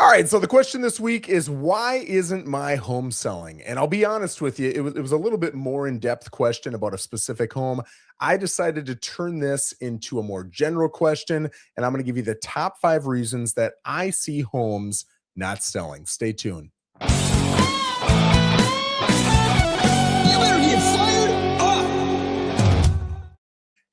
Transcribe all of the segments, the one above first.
All right, so the question this week is why isn't my home selling? And I'll be honest with you, it was a little bit more in-depth question about a specific home. I decided to turn this into a more general question, and I'm going to give you the top 5 reasons that I see homes not selling. Stay tuned. You better get fired up.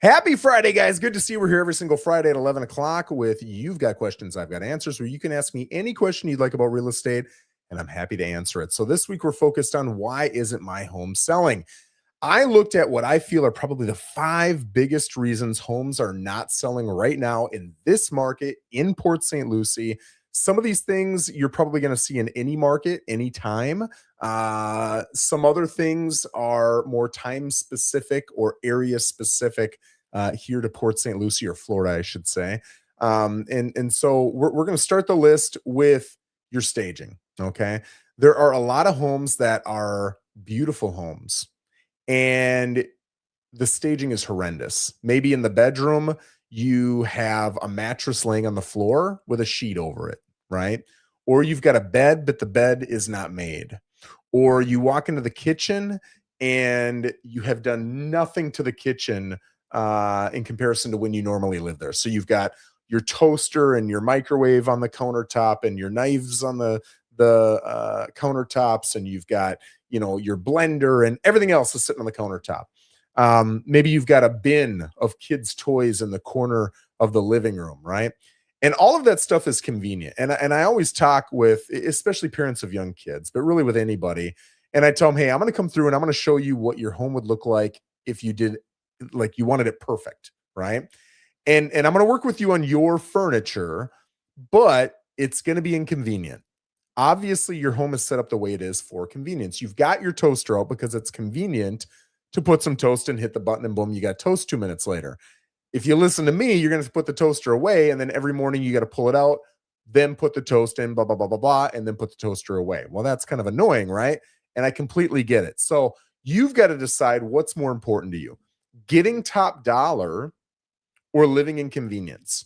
Happy Friday, guys. Good to see you. We're here every single Friday at 11 o'clock with You've Got Questions, I've Got Answers, where you can ask me any question you'd like about real estate, and I'm happy to answer it. So this week, we're focused on why isn't my home selling? I looked at what I feel are probably the 5 biggest reasons homes are not selling right now in this market in Port St. Lucie. Some of these things you're probably going to see in any market, anytime. Some other things are more time specific or area specific here to Port St. Lucie or Florida, I should say. And so we're going to start the list with your staging. Okay. There are a lot of homes that are beautiful homes, and the staging is horrendous. Maybe in the bedroom, you have a mattress laying on the floor with a sheet over it, right? Or you've got a bed, but the bed is not made. Or you walk into the kitchen and you have done nothing to the kitchen in comparison to when you normally live there. So you've got your toaster and your microwave on the countertop and your knives on the countertops, and you've got your blender and everything else is sitting on the countertop. Maybe you've got a bin of kids' toys in the corner of the living room, right? And all of that stuff is convenient. And I always talk with, especially parents of young kids, but really with anybody. And I tell them, hey, I'm going to come through and I'm going to show you what your home would look like if you did, like you wanted it perfect, right? And I'm going to work with you on your furniture, but it's going to be inconvenient. Obviously, your home is set up the way it is for convenience. You've got your toaster out because it's convenient to put some toast and hit the button and boom, you got toast 2 minutes later. If you listen to me, you're going to put the toaster away, and then every morning you got to pull it out, then put the toast in, blah, blah, blah, blah, blah, and then put the toaster away. Well, that's kind of annoying, right? And I completely get it. So you've got to decide what's more important to you, getting top dollar or living in convenience.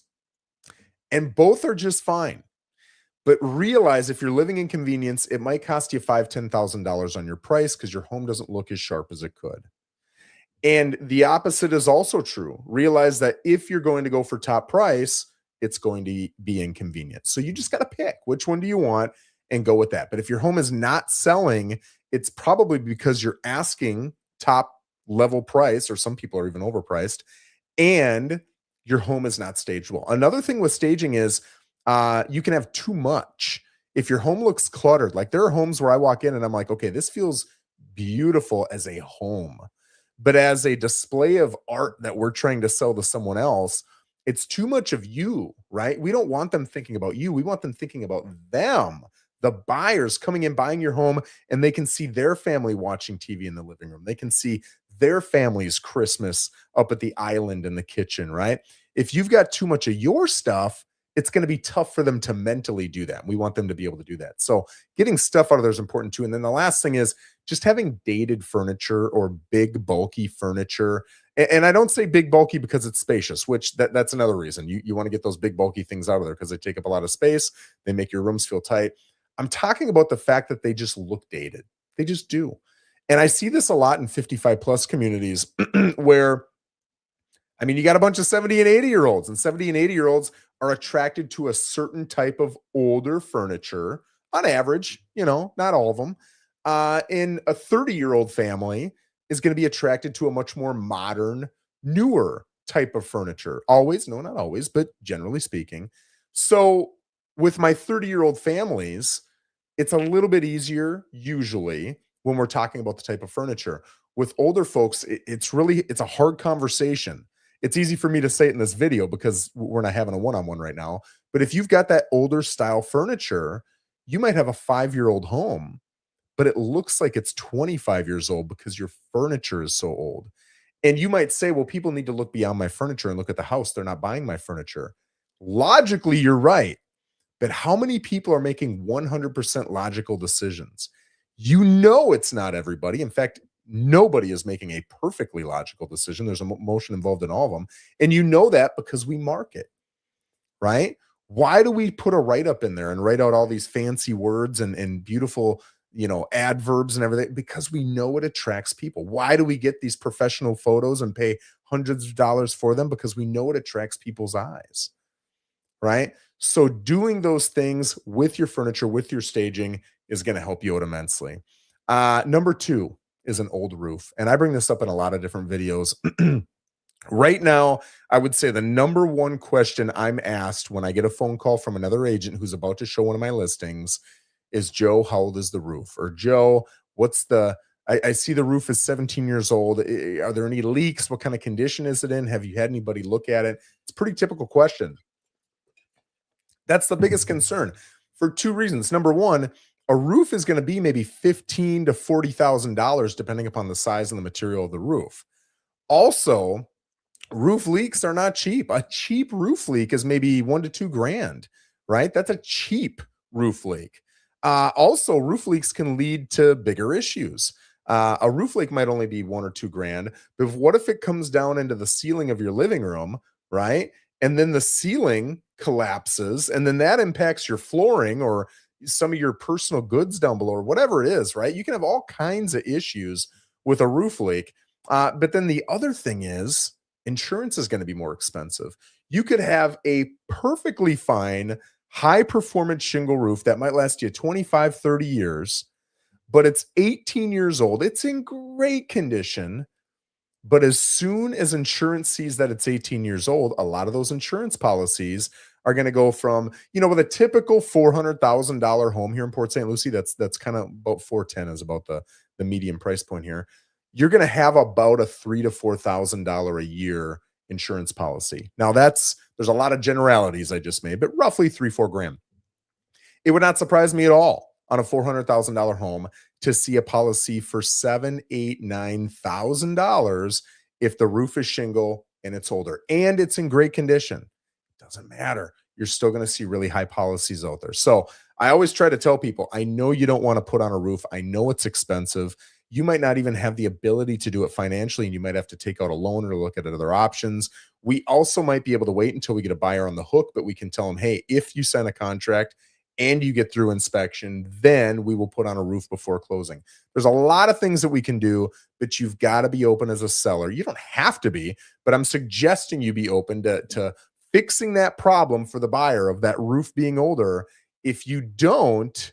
And both are just fine. But realize if you're living in convenience, it might cost you $5,000, $10,000 on your price because your home doesn't look as sharp as it could. And the opposite is also true. Realize that if you're going to go for top price, it's going to be inconvenient. So you just got to pick which one do you want and go with that. But if your home is not selling, it's probably because you're asking top level price, or some people are even overpriced, and your home is not staged well. Another thing with staging is you can have too much. If your home looks cluttered, like there are homes where I walk in and I'm like, okay, this feels beautiful as a home, but as a display of art that we're trying to sell to someone else, it's too much of you, right? We don't want them thinking about you. We want them thinking about them, the buyers coming in, buying your home, and they can see their family watching TV in the living room. They can see their family's Christmas up at the island in the kitchen, right? If you've got too much of your stuff, it's going to be tough for them to mentally do that. We want them to be able to do that. So getting stuff out of there is important too. And then the last thing is just having dated furniture or big, bulky furniture. And I don't say big, bulky because it's spacious, which that's another reason. You want to get those big, bulky things out of there because they take up a lot of space. They make your rooms feel tight. I'm talking about the fact that they just look dated. They just do. And I see this a lot in 55 plus communities where, I mean, you got a bunch of 70 and 80-year-olds, and 70 and 80-year-olds are attracted to a certain type of older furniture on average, not all of them. And a 30-year-old family is going to be attracted to a much more modern, newer type of furniture. Always, no, not always, but generally speaking. So with my 30-year-old families, it's a little bit easier usually when we're talking about the type of furniture. With older folks, it's a hard conversation. It's easy for me to say it in this video because we're not having a one-on-one right now. But if you've got that older style furniture, you might have a 5-year-old home, but it looks like it's 25 years old because your furniture is so old. And you might say, well, people need to look beyond my furniture and look at the house. They're not buying my furniture. Logically, you're right. But how many people are making 100% logical decisions? It's not everybody. In fact, nobody is making a perfectly logical decision. There's emotion involved in all of them. And that because we market, right? Why do we put a write-up in there and write out all these fancy words and beautiful, adverbs and everything? Because we know it attracts people. Why do we get these professional photos and pay hundreds of dollars for them? Because we know it attracts people's eyes, right? So doing those things with your furniture, with your staging is going to help you out immensely. Number two is an old roof. And I bring this up in a lot of different videos. Right now, I would say the number one question I'm asked when I get a phone call from another agent who's about to show one of my listings is, Joe, how old is the roof? Or Joe, I see the roof is 17 years old. Are there any leaks? What kind of condition is it in? Have you had anybody look at it? It's a pretty typical question. That's the biggest concern for two reasons. Number one, a roof is going to be maybe $15,000 to $40,000 depending upon the size and the material of the roof. Also, roof leaks are not cheap. A cheap roof leak is maybe $1,000 to $2,000, right? That's a cheap roof leak. Also, roof leaks can lead to bigger issues. A roof leak might only be $1,000 or $2,000, but what if it comes down into the ceiling of your living room, right? And then the ceiling collapses, and then that impacts your flooring or some of your personal goods down below, or whatever it is, right? You can have all kinds of issues with a roof leak. But then the other thing is, insurance is going to be more expensive. You could have a perfectly fine, high performance shingle roof that might last you 25, 30 years, but it's 18 years old. It's in great condition. But as soon as insurance sees that it's 18 years old, a lot of those insurance policies are going to go from, with a typical $400,000 home here in Port St. Lucie, that's kind of about 410 is about the median price point here. You're going to have about a $3,000 to $4,000 a year insurance policy. Now there's a lot of generalities I just made, but roughly 3-4 grand. It would not surprise me at all on a $400,000 home to see a policy for $7,000, $8,000, $9,000 if the roof is shingle and it's older and it's in great condition. It doesn't matter. You're still going to see really high policies out there. So I always try to tell people, I know you don't want to put on a roof. I know it's expensive. You might not even have the ability to do it financially, and you might have to take out a loan or look at other options. We also might be able to wait until we get a buyer on the hook, but we can tell them, hey, if you sign a contract and you get through inspection, then we will put on a roof before closing. There's a lot of things that we can do, but you've got to be open as a seller. You don't have to be, but I'm suggesting you be open to fixing that problem for the buyer of that roof being older. If you don't,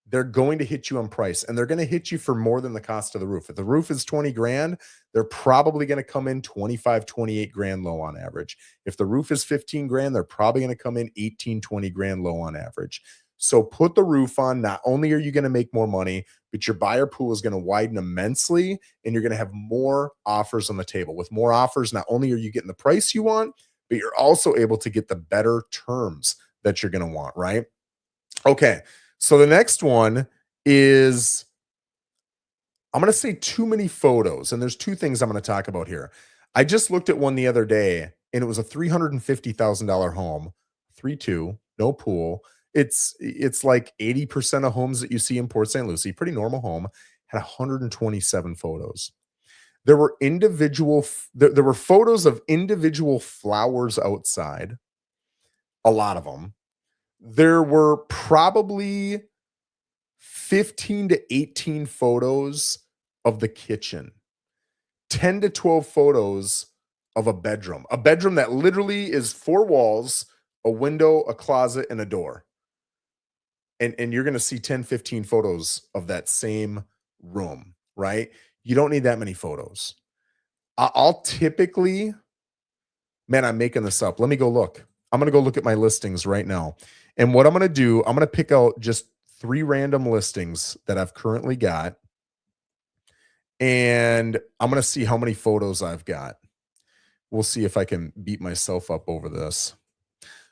they're going to hit you on price, and they're going to hit you for more than the cost of the roof. If the roof is 20 grand, they're probably going to come in 25, 28 grand low on average. If the roof is 15 grand, they're probably going to come in 18, 20 grand low on average. So put the roof on. Not only are you going to make more money, but your buyer pool is going to widen immensely, and you're going to have more offers on the table. With more offers, not only are you getting the price you want, but you're also able to get the better terms that you're going to want, right? Okay. So the next one is, I'm going to say too many photos. And there's two things I'm going to talk about here. I just looked at one the other day, and it was a $350,000 home, 3-2, no pool. It's like 80% of homes that you see in Port St. Lucie, pretty normal home, had 127 photos. There were there were photos of individual flowers outside, a lot of them. There were probably 15 to 18 photos of the kitchen, 10 to 12 photos of a bedroom that literally is 4 walls, a window, a closet, and a door. And you're going to see 10, 15 photos of that same room, right? You don't need that many photos. I'll typically, man, I'm making this up. Let me go look. I'm going to go look at my listings right now. And what I'm going to do, I'm going to pick out just 3 random listings that I've currently got. And I'm going to see how many photos I've got. We'll see if I can beat myself up over this.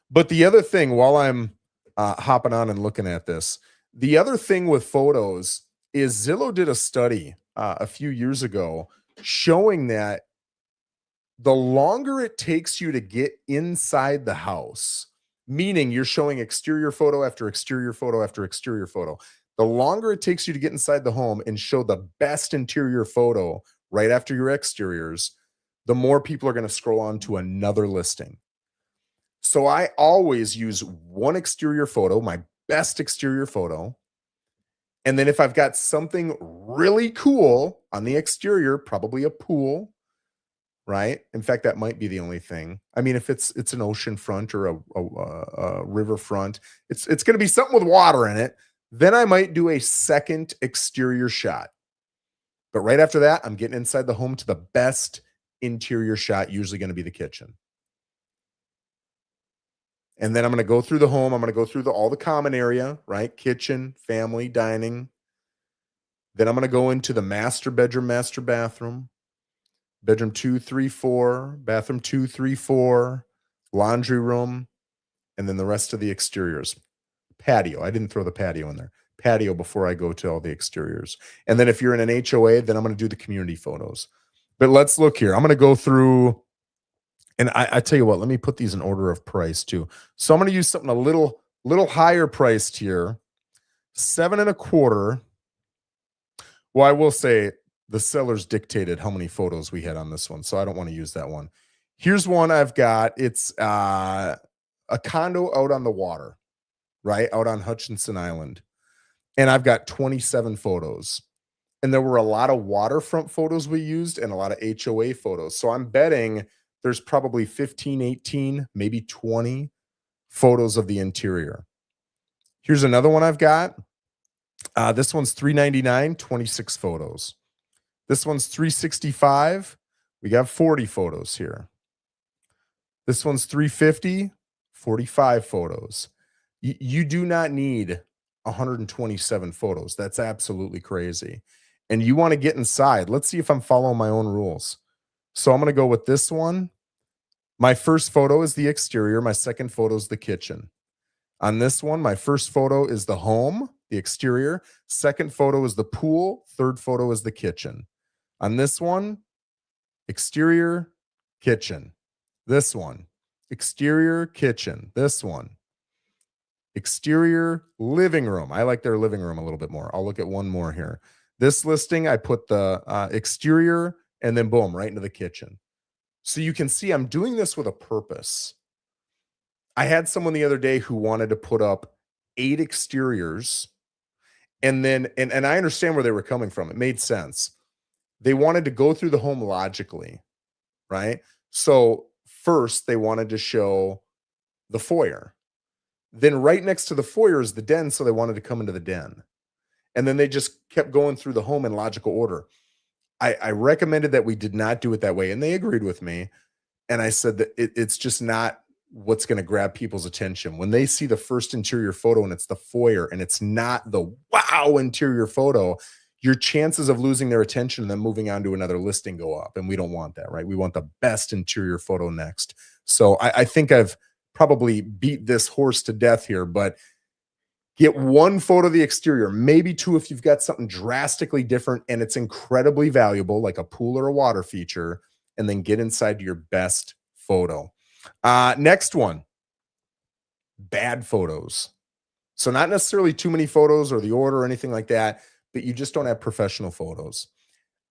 But the other thing, while I'm hopping on and looking at this, the other thing with photos is Zillow did a study a few years ago showing that the longer it takes you to get inside the house, meaning you're showing exterior photo after exterior photo after exterior photo, the longer it takes you to get inside the home and show the best interior photo right after your exteriors, the more people are going to scroll on to another listing. So I always use one exterior photo, my best exterior photo. And then if I've got something really cool on the exterior, probably a pool, right? In fact, that might be the only thing. I mean, if it's an ocean front or a river front, it's going to be something with water in it. Then I might do a second exterior shot. But right after that, I'm getting inside the home to the best interior shot, usually going to be the kitchen. And then I'm going to go through the home. I'm going to go through all the common area, right? Kitchen, family, dining. Then I'm going to go into the master bedroom, master bathroom, bedroom 2, 3, 4, bathroom 2, 3, 4, laundry room, and then the rest of the exteriors. Patio. I didn't throw the patio in there. Patio before I go to all the exteriors. And then if you're in an HOA, then I'm going to do the community photos. But let's look here. I'm going to go through, and I tell you what, let me put these in order of price too. So I'm going to use something a little higher priced here. 7.25. Well, I will say the sellers dictated how many photos we had on this one, so I don't want to use that one. Here's one I've got. It's a condo out on the water, right? Out on Hutchinson Island. And I've got 27 photos. And there were a lot of waterfront photos we used and a lot of HOA photos. So I'm betting there's probably 15, 18, maybe 20 photos of the interior. Here's another one I've got. This one's $399, 26 photos. This one's $365. We got 40 photos here. This one's $350, 45 photos. You do not need 127 photos. That's absolutely crazy. And you want to get inside. Let's see if I'm following my own rules. So I'm going to go with this one. My first photo is the exterior. My second photo is the kitchen. On this one, my first photo is the home, the exterior. Second photo is the pool. Third photo is the kitchen. On this one, exterior, kitchen. This one, exterior, kitchen. This one, exterior, living room. I like their living room a little bit more. I'll look at one more here. This listing, I put the exterior and then boom, right into the kitchen. So you can see I'm doing this with a purpose. I had someone the other day who wanted to put up 8 exteriors and then, and I understand where they were coming from. It made sense. They wanted to go through the home logically, right? So first they wanted to show the foyer. Then right next to the foyer is the den, so they wanted to come into the den. And then they just kept going through the home in logical order. I recommended that we did not do it that way, and they agreed with me. And I said that it's just not what's going to grab people's attention. When they see the first interior photo and it's the foyer and it's not the wow interior photo, your chances of losing their attention and then moving on to another listing go up. And we don't want that, right? We want the best interior photo next. So I think I've probably beat this horse to death here, but get one photo of the exterior, maybe 2 if you've got something drastically different and it's incredibly valuable, like a pool or a water feature, and then get inside your best photo. Next one, bad photos. So not necessarily too many photos or the order or anything like that, but you just don't have professional photos.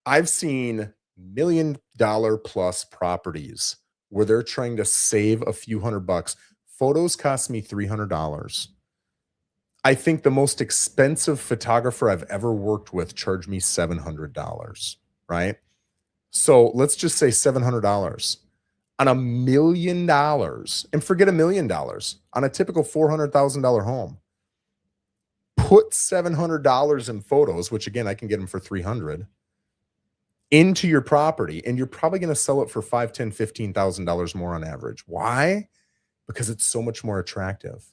I've seen $1 million plus properties where they're trying to save a few $100. Photos cost me $300. I think the most expensive photographer I've ever worked with charged me $700, right? So let's just say $700 on $1 million, and forget $1 million on a typical $400,000 home. Put $700 in photos, which again, I can get them for $300 into your property, and you're probably going to sell it for $5,000, $10,000, $15,000 more on average. Why? Because it's so much more attractive.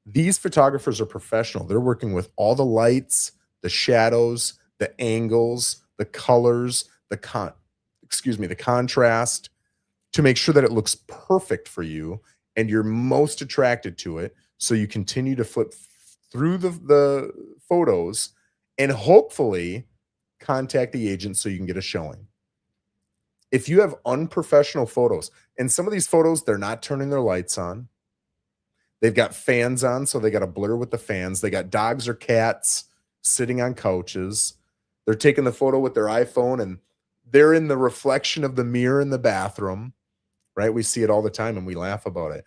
These photographers are professional. They're working with all the lights, the shadows, the angles, the colors, the contrast to make sure that it looks perfect for you and you're most attracted to it. So you continue to flip through the photos and hopefully contact the agent so you can get a showing. If you have unprofessional photos, and some of these photos, they're not turning their lights on. They've got fans on, so they got to blur with the fans. They got dogs or cats sitting on couches. They're taking the photo with their iPhone, and they're in the reflection of the mirror in the bathroom, right? We see it all the time, and we laugh about it.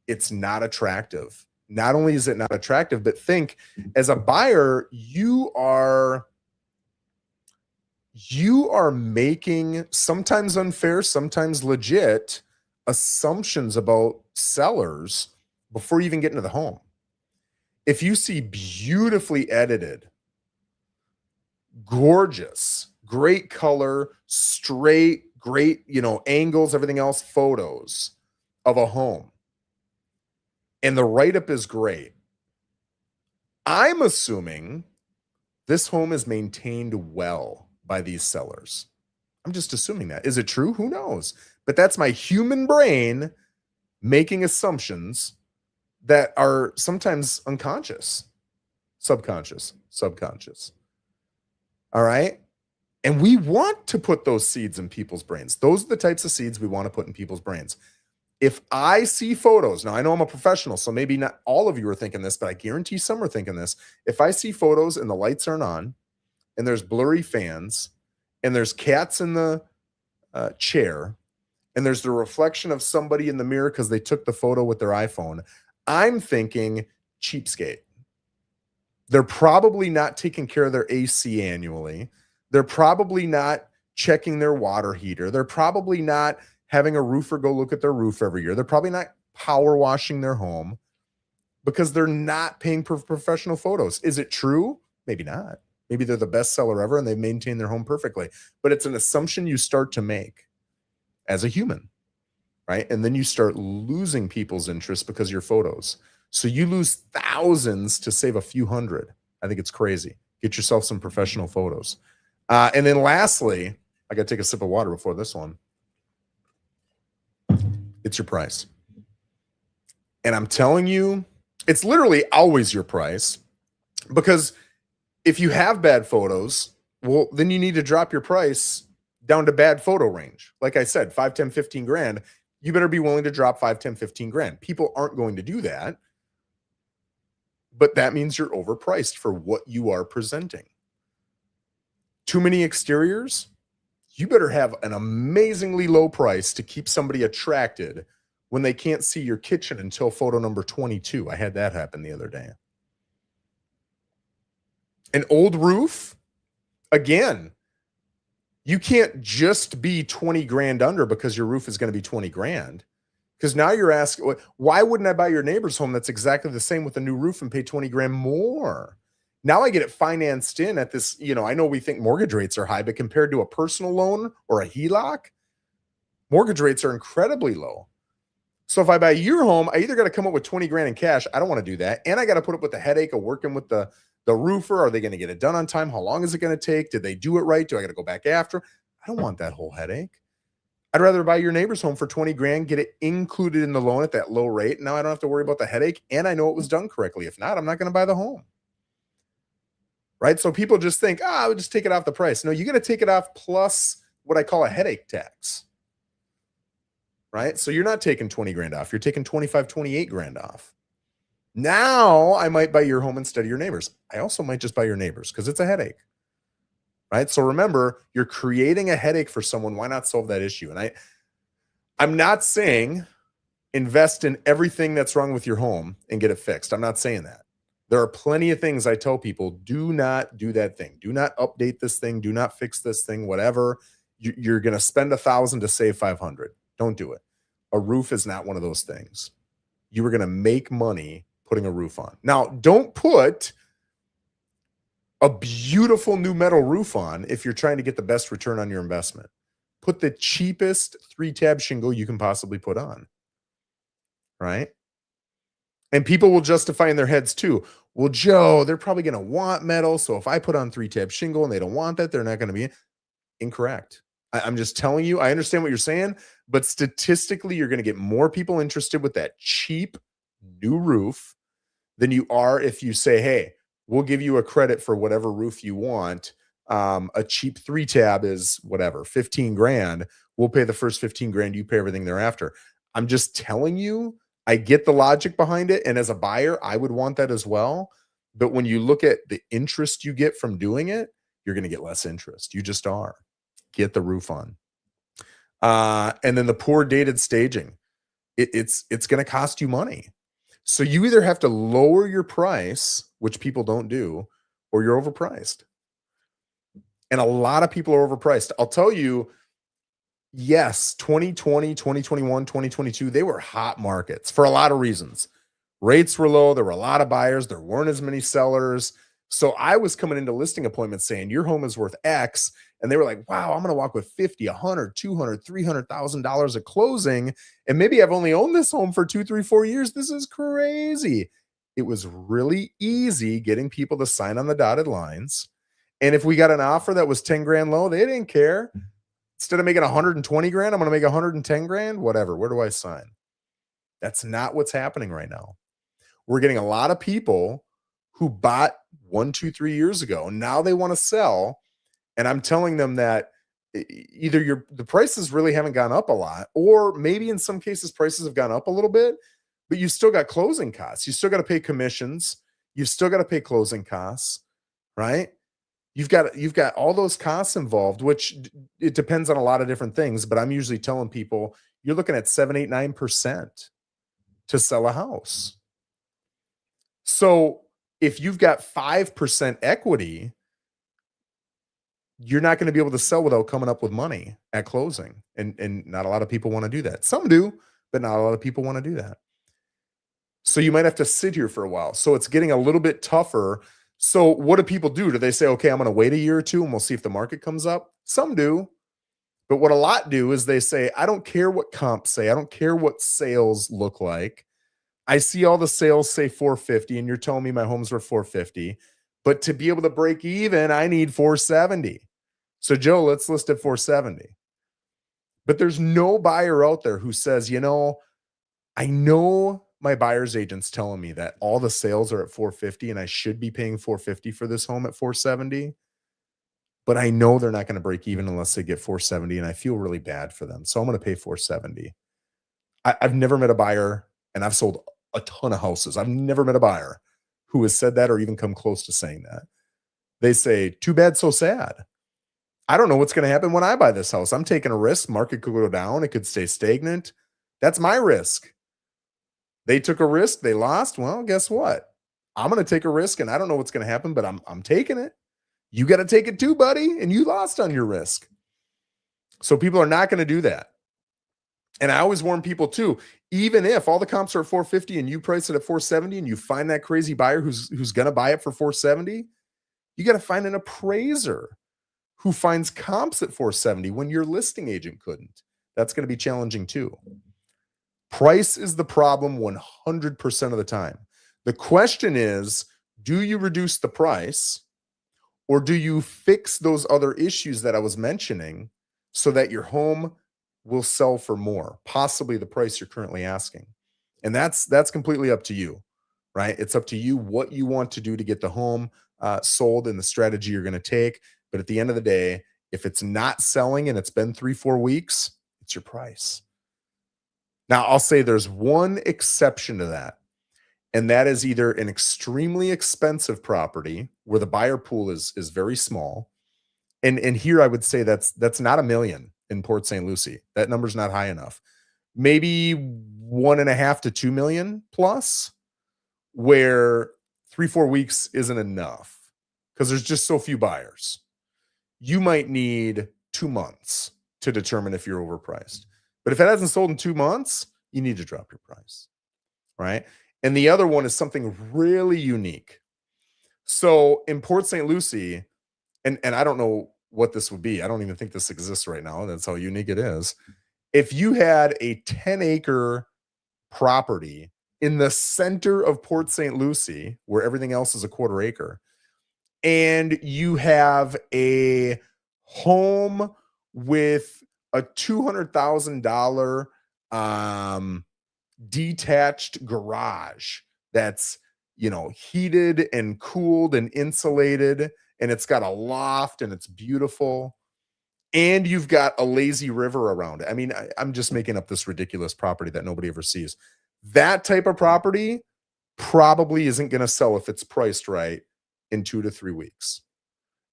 it's not attractive. Not only is it not attractive, but think, as a buyer, you are making sometimes unfair, sometimes legit assumptions about sellers before you even get into the home. If you see beautifully edited, gorgeous, great color, straight, great, angles, everything else, photos of a home, and the write-up is great, I'm assuming this home is maintained well by these sellers. I'm just assuming that. Is it true? Who knows? But that's my human brain making assumptions that are sometimes unconscious, subconscious. All right? And we want to put those seeds in people's brains. Those are the types of seeds we want to put in people's brains. If I see photos, now I know I'm a professional, so maybe not all of you are thinking this, but I guarantee some are thinking this. If I see photos and the lights aren't on, and there's blurry fans, and there's cats in the chair, and there's the reflection of somebody in the mirror because they took the photo with their iPhone, I'm thinking cheapskate. They're probably not taking care of their AC annually. They're probably not checking their water heater. They're probably not having a roofer go look at their roof every year. They're probably not power washing their home because they're not paying for professional photos. Is it true? Maybe not. Maybe they're the best seller ever and they maintain their home perfectly. But it's an assumption you start to make as a human, right? And then you start losing people's interest because of your photos. So you lose thousands to save a few hundred. I think it's crazy. Get yourself some professional photos. And then lastly, I got to take a sip of water before this one. It's your price. And I'm telling you, it's literally always your price, because if you have bad photos, well, then you need to drop your price down to bad photo range. Like I said, 5, 10, 15 grand. You better be willing to drop 5, 10, 15 grand. People aren't going to do that, but that means you're overpriced for what you are presenting. Too many exteriors, you better have an amazingly low price to keep somebody attracted when they can't see your kitchen until photo number 22. I had that happen the other day. An old roof, again, you can't just be 20 grand under because your roof is going to be 20 grand. Because now you're asking, why wouldn't I buy your neighbor's home that's exactly the same with a new roof and pay 20 grand more? Now I get it financed in at this, I know we think mortgage rates are high, but compared to a personal loan or a HELOC, mortgage rates are incredibly low. So if I buy your home, I either got to come up with 20 grand in cash. I don't want to do that. And I got to put up with the headache of working with the roofer. Are they going to get it done on time? How long is it going to take? Did they do it right? Do I got to go back after? I don't want that whole headache. I'd rather buy your neighbor's home for 20 grand, get it included in the loan at that low rate. Now I don't have to worry about the headache, and I know it was done correctly. If not, I'm not going to buy the home. Right? So people just think, I would just take it off the price. No, you got to take it off plus what I call a headache tax. Right? So you're not taking 20 grand off. You're taking 25, 28 grand off. Now I might buy your home instead of your neighbor's. I also might just buy your neighbor's because it's a headache. Right? So remember, you're creating a headache for someone. Why not solve that issue? And I'm not saying invest in everything that's wrong with your home and get it fixed. I'm not saying that. There are plenty of things I tell people, do not do that thing. Do not update this thing. Do not fix this thing, whatever. You're going to spend $1,000 to save 500. Don't do it. A roof is not one of those things. You are going to make money putting a roof on. Now, don't put a beautiful new metal roof on if you're trying to get the best return on your investment. Put the cheapest 3-tab shingle you can possibly put on. Right? And people will justify in their heads too. Well, Joe, they're probably going to want metal. So if I put on 3-tab shingle and they don't want that, they're not going to be incorrect. I'm just telling you, I understand what you're saying, but statistically, you're going to get more people interested with that cheap new roof than you are if you say, hey, we'll give you a credit for whatever roof you want. A cheap 3-tab is whatever, 15 grand. We'll pay the first 15 grand. You pay everything thereafter. I'm just telling you, I get the logic behind it. And as a buyer, I would want that as well. But when you look at the interest you get from doing it, you're going to get less interest. You just are. Get the roof on. And then the poor dated staging. it's going to cost you money. So you either have to lower your price, which people don't do, or you're overpriced. And a lot of people are overpriced. I'll tell you, yes, 2020, 2021, 2022, they were hot markets for a lot of reasons. Rates were low. There were a lot of buyers. There weren't as many sellers. So I was coming into listing appointments saying your home is worth X. And they were like, wow, I'm going to walk with 50, 100, 200, $300,000 at closing. And maybe I've only owned this home for 2, 3, 4 years. This is crazy. It was really easy getting people to sign on the dotted lines. And if we got an offer that was 10 grand low, they didn't care. Instead of making 120 grand, I'm going to make 110 grand, whatever. Where do I sign? That's not what's happening right now. We're getting a lot of people who bought 1, 2, 3 years ago. Now they want to sell. And I'm telling them that either the prices really haven't gone up a lot, or maybe in some cases prices have gone up a little bit, but you still got closing costs. You still got to pay commissions. You've still got to pay closing costs, right? You've got all those costs involved, which it depends on a lot of different things. But I'm usually telling people you're looking at 7, 8, 9% to sell a house. So if you've got 5% equity, you're not going to be able to sell without coming up with money at closing. And not a lot of people want to do that. Some do, but not a lot of people want to do that. So you might have to sit here for a while. So it's getting a little bit tougher. So what do people do? Do they say, okay, I'm going to wait a year or two and we'll see if the market comes up? Some do. But what a lot do is they say, I don't care what comps say. I don't care what sales look like. I see all the sales say 450 and you're telling me my homes were 450. But to be able to break even, I need 470. So Joe, let's list at 470. But there's no buyer out there who says, I know my buyer's agent's telling me that all the sales are at 450 and I should be paying 450 for this home at 470. But I know they're not going to break even unless they get 470. And I feel really bad for them. So I'm going to pay 470. I've never met a buyer, and I've sold a ton of houses. I've never met a buyer who has said that or even come close to saying that. They say, too bad, so sad. I don't know what's going to happen when I buy this house. I'm taking a risk. Market could go down. It could stay stagnant. That's my risk. They took a risk. They lost. Well, guess what? I'm going to take a risk, and I don't know what's going to happen, but I'm taking it. You got to take it too, buddy, and you lost on your risk. So people are not going to do that. And I always warn people too, even if all the comps are at 450 and you price it at 470 and you find that crazy buyer who's going to buy it for 470, you got to find an appraiser who finds comps at 470 when your listing agent couldn't. That's going to be challenging too. Price is the problem 100% of the time. The question is, do you reduce the price or do you fix those other issues that I was mentioning so that your home will sell for more, possibly the price you're currently asking? And that's completely up to you, right? It's up to you what you want to do to get the home sold and the strategy you're going to take. But at the end of the day, if it's not selling and it's been 3-4 weeks, it's your price. Now, I'll say there's one exception to that, and that is either an extremely expensive property where the buyer pool is very small. And here I would say that's not $1 million in Port St. Lucie. That number's not high enough. Maybe 1.5 to 2 million plus, where 3-4 weeks isn't enough because there's just so few buyers. You might need 2 months to determine if you're overpriced. But if it hasn't sold in 2 months, you need to drop your price, right? And the other one is something really unique. So in Port St. Lucie, and I don't know what this would be. I don't even think this exists right now. That's how unique it is. If you had a 10-acre property in the center of Port St. Lucie, where everything else is a 1/4 acre, and you have a home with a $200,000 detached garage that's, heated and cooled and insulated, and it's got a loft and it's beautiful, and you've got a lazy river around it. I mean, I'm just making up this ridiculous property that nobody ever sees. That type of property probably isn't going to sell if it's priced right in 2 to 3 weeks.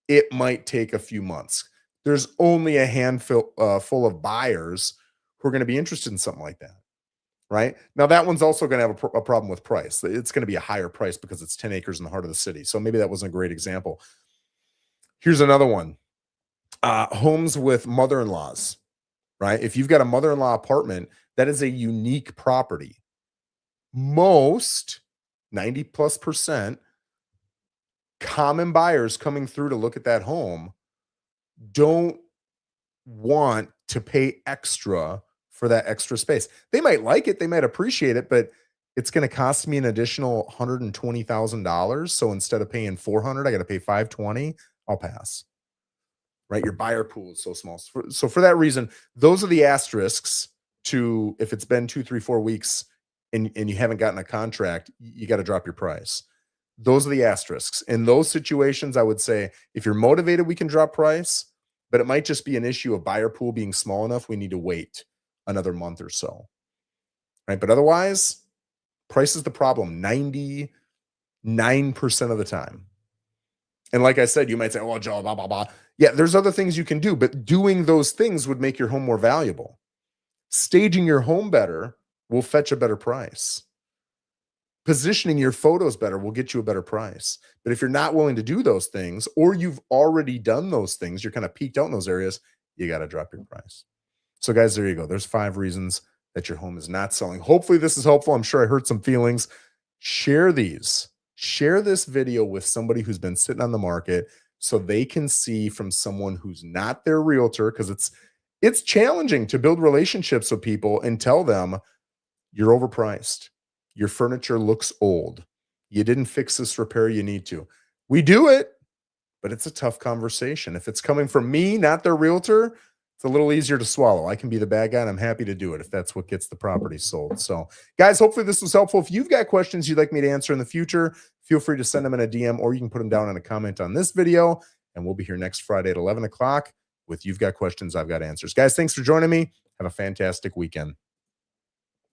It might take a few months. There's only a handful full of buyers who are going to be interested in something like that, right? Now that one's also going to have a problem with price. It's going to be a higher price because it's 10 acres in the heart of the city. So maybe that wasn't a great example. Here's another one. Homes with mother-in-laws, right? If you've got a mother-in-law apartment, that is a unique property. Most 90+% common buyers coming through to look at that home don't want to pay extra for that extra space. They might like it, they might appreciate it, but it's going to cost me an additional $120,000. So instead of paying $400, I got to pay $520. I'll pass. Right? Your buyer pool is so small. So for that reason, those are the asterisks to if it's been 2, 3, 4 weeks and you haven't gotten a contract, you got to drop your price. Those are the asterisks. In those situations, I would say if you're motivated, we can drop price, but it might just be an issue of buyer pool being small enough. We need to wait another month or so. Right? But otherwise, price is the problem 99% of the time. And like I said, you might say, oh, Joe, blah, blah, blah. Yeah, there's other things you can do, but doing those things would make your home more valuable. Staging your home better will fetch a better price. Positioning your photos better will get you a better price. But if you're not willing to do those things, or you've already done those things, you're kind of peaked out in those areas, you got to drop your price. So guys, there you go. There's 5 reasons that your home is not selling. Hopefully this is helpful. I'm sure I hurt some feelings. Share these. Share this video with somebody who's been sitting on the market so they can see from someone who's not their realtor, because it's challenging to build relationships with people and tell them you're overpriced. Your furniture looks old. You didn't fix this repair you need to. We do it, but it's a tough conversation. If it's coming from me, not their realtor, it's a little easier to swallow. I can be the bad guy, and I'm happy to do it if that's what gets the property sold. So, guys, hopefully this was helpful. If you've got questions you'd like me to answer in the future, feel free to send them in a DM, or you can put them down in a comment on this video, and we'll be here next Friday at 11 o'clock with You've Got Questions, I've Got Answers. Guys, thanks for joining me. Have a fantastic weekend.